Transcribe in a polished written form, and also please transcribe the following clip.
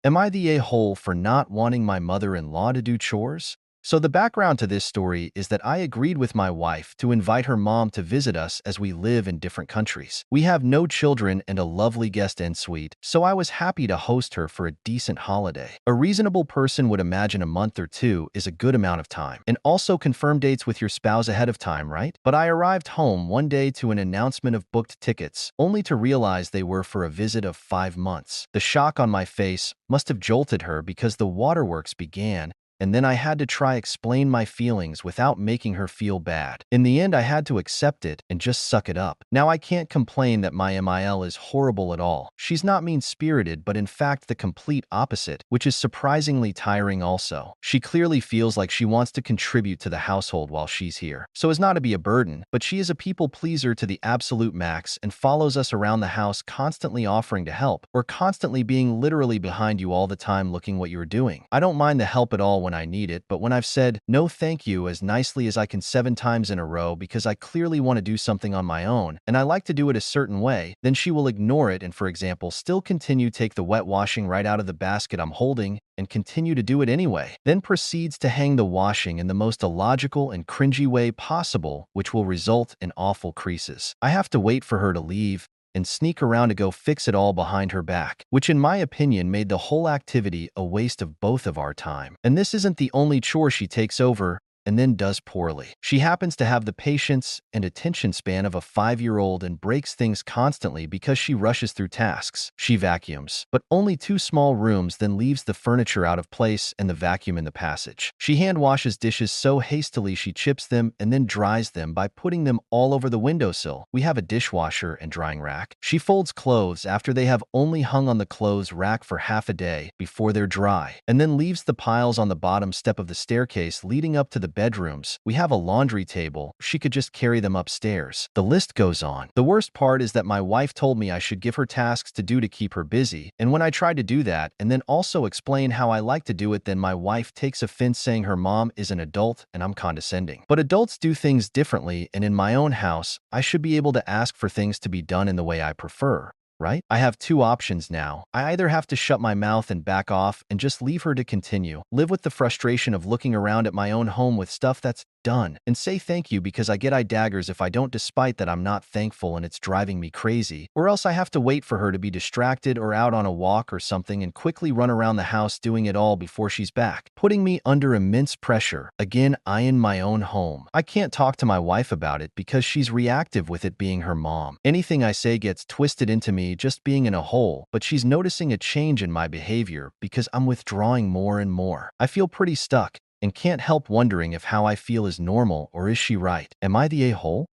Am I the a-hole for not wanting my mother-in-law to do chores? So the background to this story is that I agreed with my wife to invite her mom to visit us as we live in different countries. We have no children and a lovely guest en suite, so I was happy to host her for a decent holiday. A reasonable person would imagine a month or two is a good amount of time. And also confirm dates with your spouse ahead of time, right? But I arrived home one day to an announcement of booked tickets, only to realize they were for a visit of 5 months. The shock on my face must have jolted her because the waterworks began, and then I had to try explain my feelings without making her feel bad. In the end, I had to accept it and just suck it up. Now, I can't complain that my MIL is horrible at all. She's not mean-spirited, but in fact the complete opposite, which is surprisingly tiring also. She clearly feels like she wants to contribute to the household while she's here, so as not to be a burden, but she is a people pleaser to the absolute max and follows us around the house, constantly offering to help, or constantly being literally behind you all the time looking what you're doing. I don't mind the help at all when I need it, but when I've said no thank you as nicely as I can 7 times in a row because I clearly want to do something on my own, and I like to do it a certain way, then she will ignore it and, for example, still continue take the wet washing right out of the basket I'm holding and continue to do it anyway, then proceeds to hang the washing in the most illogical and cringy way possible, which will result in awful creases. I have to wait for her to leave and sneak around to go fix it all behind her back, which in my opinion made the whole activity a waste of both of our time. And this isn't the only chore she takes over and then does poorly. She happens to have the patience and attention span of a 5-year-old and breaks things constantly because she rushes through tasks. She vacuums, but only 2 small rooms, then leaves the furniture out of place and the vacuum in the passage. She hand washes dishes so hastily she chips them and then dries them by putting them all over the windowsill. We have a dishwasher and drying rack. She folds clothes after they have only hung on the clothes rack for half a day before they're dry, and then leaves the piles on the bottom step of the staircase leading up to the bedrooms. We have a laundry table. She could just carry them upstairs. The list goes on. The worst part is that my wife told me I should give her tasks to do to keep her busy, and when I tried to do that and then also explain how I like to do it, then my wife takes offense saying her mom is an adult and I'm condescending. But adults do things differently, and in my own house, I should be able to ask for things to be done in the way I prefer. Right? I have 2 options now. I either have to shut my mouth and back off and just leave her to continue, live with the frustration of looking around at my own home with stuff that's done, and say thank you because I get eye daggers if I don't, despite that I'm not thankful and it's driving me crazy, or else I have to wait for her to be distracted or out on a walk or something and quickly run around the house doing it all before she's back, putting me under immense pressure. Again, I in my own home. I can't talk to my wife about it because she's reactive with it being her mom. Anything I say gets twisted into me just being in a hole, but she's noticing a change in my behavior because I'm withdrawing more and more. I feel pretty stuck and can't help wondering if how I feel is normal or is she right? Am I the a-hole?